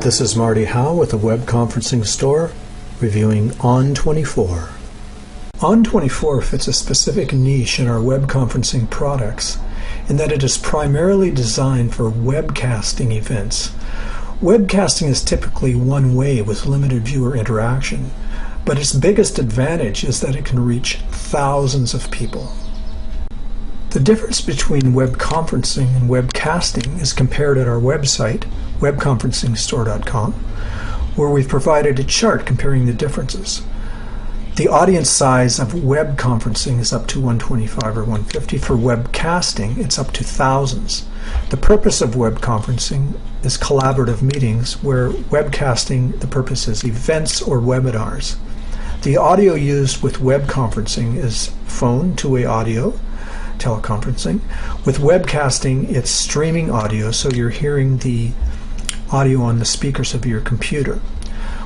This is Marty Howe with the Web Conferencing Store, reviewing ON24. ON24 fits a specific niche in our web conferencing products in that it is primarily designed for webcasting events. Webcasting is typically one way with limited viewer interaction, but its biggest advantage is that it can reach thousands of people. The difference between web conferencing and webcasting is compared at our website, webconferencingstore.com, where we've provided a chart comparing the differences. The audience size of web conferencing is up to 125 or 150. For webcasting, it's up to thousands. The purpose of web conferencing is collaborative meetings, where webcasting, the purpose is events or webinars. The audio used with web conferencing is phone, two-way audio, teleconferencing. With webcasting, it's streaming audio, so you're hearing the audio on the speakers of your computer.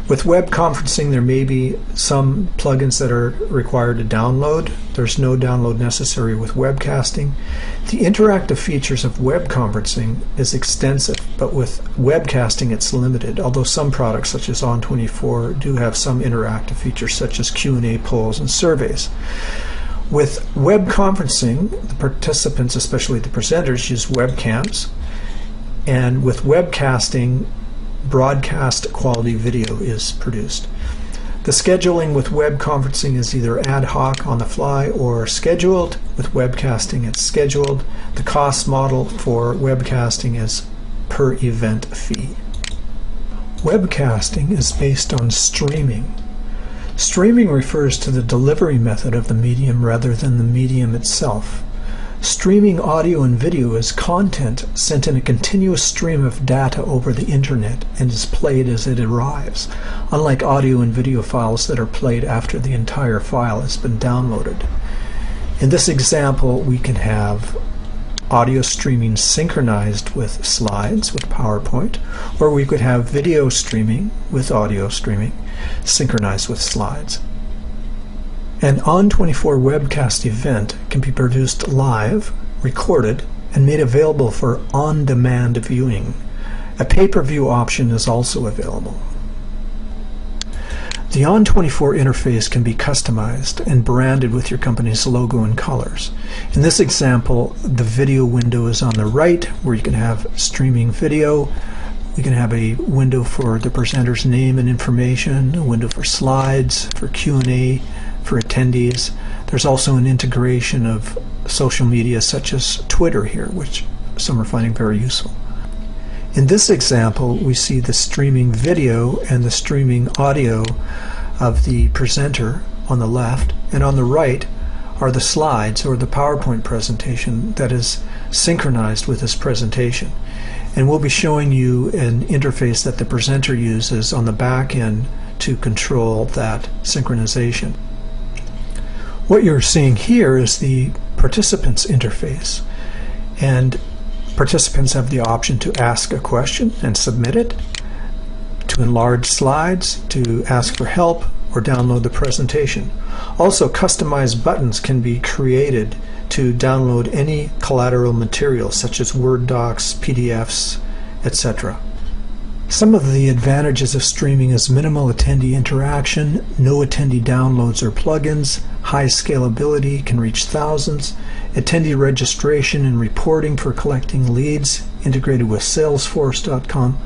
With web conferencing, there may be some plugins that are required to download. There's no download necessary with webcasting. The interactive features of web conferencing is extensive, but with webcasting it's limited, although some products such as ON24 do have some interactive features such as Q&A, polls, and surveys. With web conferencing, the participants, especially the presenters, use webcams, and with webcasting, broadcast quality video is produced. The scheduling with web conferencing is either ad hoc, on the fly, or scheduled. With webcasting, it's scheduled. The cost model for webcasting is per event fee. Webcasting is based on streaming. Streaming refers to the delivery method of the medium rather than the medium itself. Streaming audio and video is content sent in a continuous stream of data over the internet and is played as it arrives, unlike audio and video files that are played after the entire file has been downloaded. In this example, we can have audio streaming synchronized with slides with PowerPoint, or we could have video streaming with audio streaming synchronized with slides. An ON24 webcast event can be produced live, recorded, and made available for on-demand viewing. A pay-per-view option is also available. The ON24 interface can be customized and branded with your company's logo and colors. In this example, the video window is on the right, where you can have streaming video. We can have a window for the presenter's name and information, a window for slides, for Q&A, for attendees. There's also an integration of social media such as Twitter here, which some are finding very useful. In this example, we see the streaming video and the streaming audio of the presenter on the left, and on the right are the slides or the PowerPoint presentation that is synchronized with this presentation. And we'll be showing you an interface that the presenter uses on the back end to control that synchronization. What you're seeing here is the participants interface, and participants have the option to ask a question and submit it, to enlarge slides, to ask for help, or download the presentation. Also, customized buttons can be created to download any collateral material such as Word docs, PDFs, etc. Some of the advantages of streaming is minimal attendee interaction, no attendee downloads or plugins, high scalability, can reach thousands, attendee registration and reporting for collecting leads, integrated with Salesforce.com,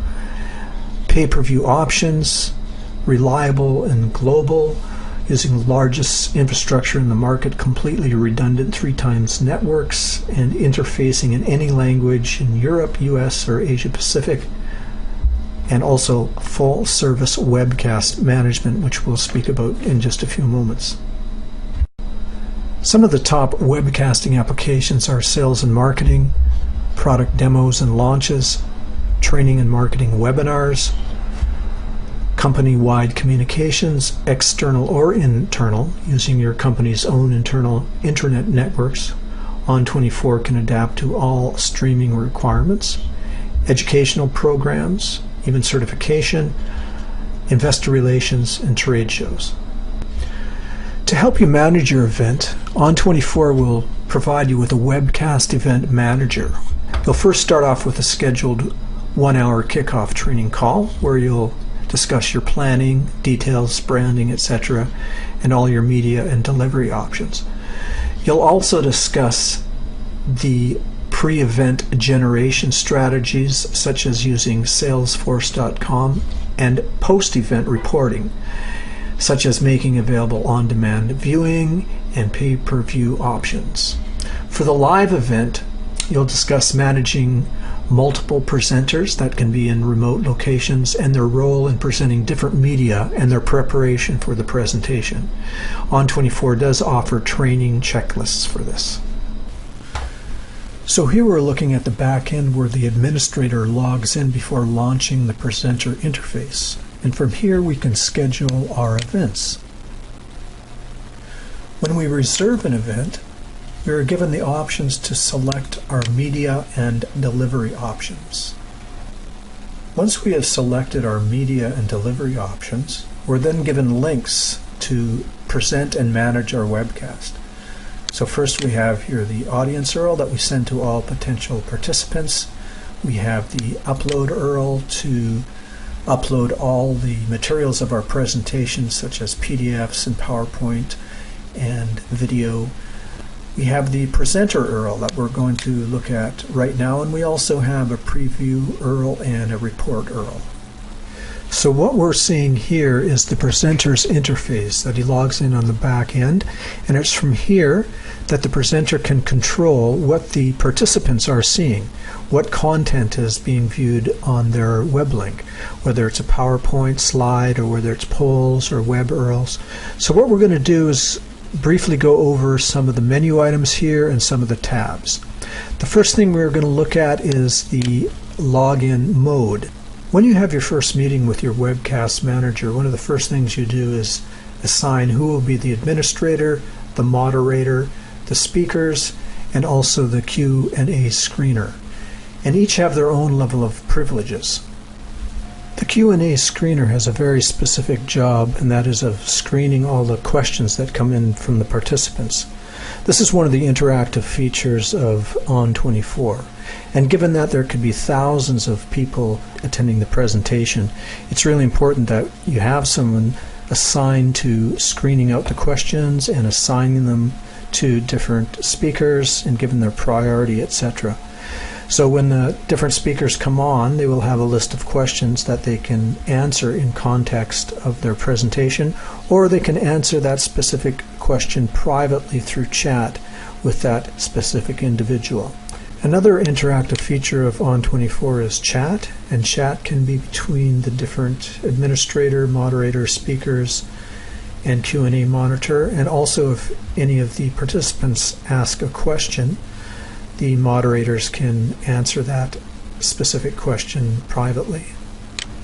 pay-per-view options, reliable and global, using the largest infrastructure in the market, completely redundant 3x networks, and interfacing in any language in Europe, US, or Asia Pacific, and also full service webcast management, which we'll speak about in just a few moments. Some of the top webcasting applications are sales and marketing, product demos and launches, training and marketing webinars, company-wide communications, external or internal, using your company's own internal internet networks. ON24 can adapt to all streaming requirements, educational programs, even certification, investor relations, and trade shows. To help you manage your event, ON24 will provide you with a webcast event manager. You'll first start off with a scheduled 1-hour kickoff training call where you'll discuss your planning, details, branding, etc., and all your media and delivery options. You'll also discuss the pre-event generation strategies such as using Salesforce.com and post-event reporting such as making available on-demand viewing and pay-per-view options. For the live event, you'll discuss managing multiple presenters that can be in remote locations and their role in presenting different media and their preparation for the presentation. ON24 does offer training checklists for this. So here we're looking at the back end where the administrator logs in before launching the presenter interface. And from here we can schedule our events. When we reserve an event, we are given the options to select our media and delivery options. Once we have selected our media and delivery options, we're then given links to present and manage our webcast. So first we have here the audience URL that we send to all potential participants. We have the upload URL to upload all the materials of our presentation, such as PDFs and PowerPoint and video. We have the presenter URL that we're going to look at right now, and we also have a preview URL and a report URL. So what we're seeing here is the presenter's interface that he logs in on the back end, and it's from here that the presenter can control what the participants are seeing, what content is being viewed on their web link, whether it's a PowerPoint slide or whether it's polls or web URLs. So what we're going to do is briefly go over some of the menu items here and some of the tabs. The first thing we're going to look at is the login mode. When you have your first meeting with your webcast manager, one of the first things you do is assign who will be the administrator, the moderator, the speakers, and also the Q&A screener. And each have their own level of privileges. The Q&A screener has a very specific job, and that is of screening all the questions that come in from the participants. This is one of the interactive features of ON24. And given that there could be thousands of people attending the presentation, it's really important that you have someone assigned to screening out the questions and assigning them to different speakers and given their priority, etc. So when the different speakers come on, they will have a list of questions that they can answer in context of their presentation, or they can answer that specific question privately through chat with that specific individual. Another interactive feature of ON24 is chat, and chat can be between the different administrator, moderator, speakers, and Q&A monitor, and also if any of the participants ask a question, the moderators can answer that specific question privately.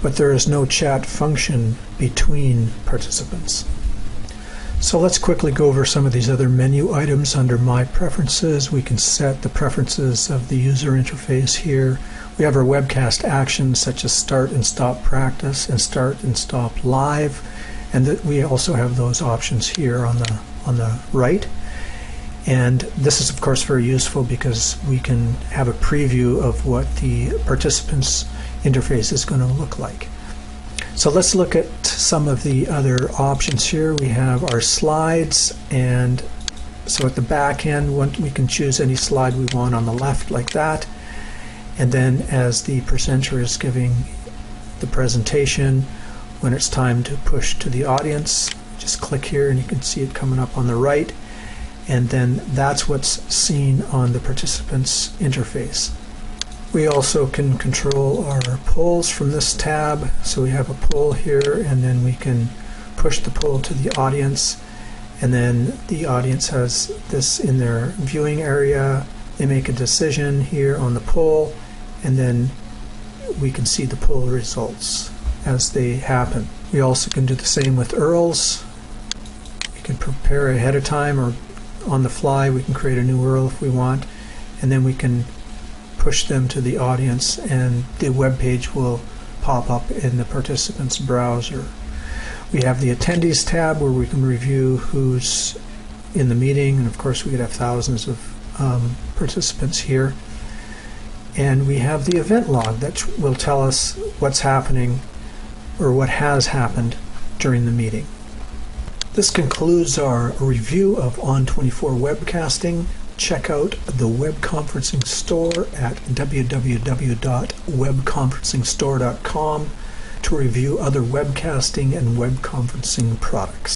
But there is no chat function between participants. So let's quickly go over some of these other menu items. Under My Preferences, we can set the preferences of the user interface here. We have our webcast actions such as Start and Stop Practice and Start and Stop Live, and we also have those options here on the right. And this is of course very useful because we can have a preview of what the participants' interface is going to look like. So let's look at some of the other options here. We have our slides, and so at the back end we can choose any slide we want on the left like that, and then as the presenter is giving the presentation, when it's time to push to the audience, just click here and you can see it coming up on the right, and then that's what's seen on the participants' interface. We also can control our polls from this tab. So we have a poll here, and then we can push the poll to the audience, and then the audience has this in their viewing area. They make a decision here on the poll, and then we can see the poll results as they happen. We also can do the same with URLs. We can prepare ahead of time, or on the fly we can create a new URL if we want, and then we can push them to the audience, and the web page will pop up in the participant's browser. We have the Attendees tab where we can review who's in the meeting, and of course we could have thousands of participants here. And we have the event log that will tell us what's happening or what has happened during the meeting. This concludes our review of ON24 webcasting. Check out the web conferencing store at www.webconferencingstore.com to review other webcasting and web conferencing products.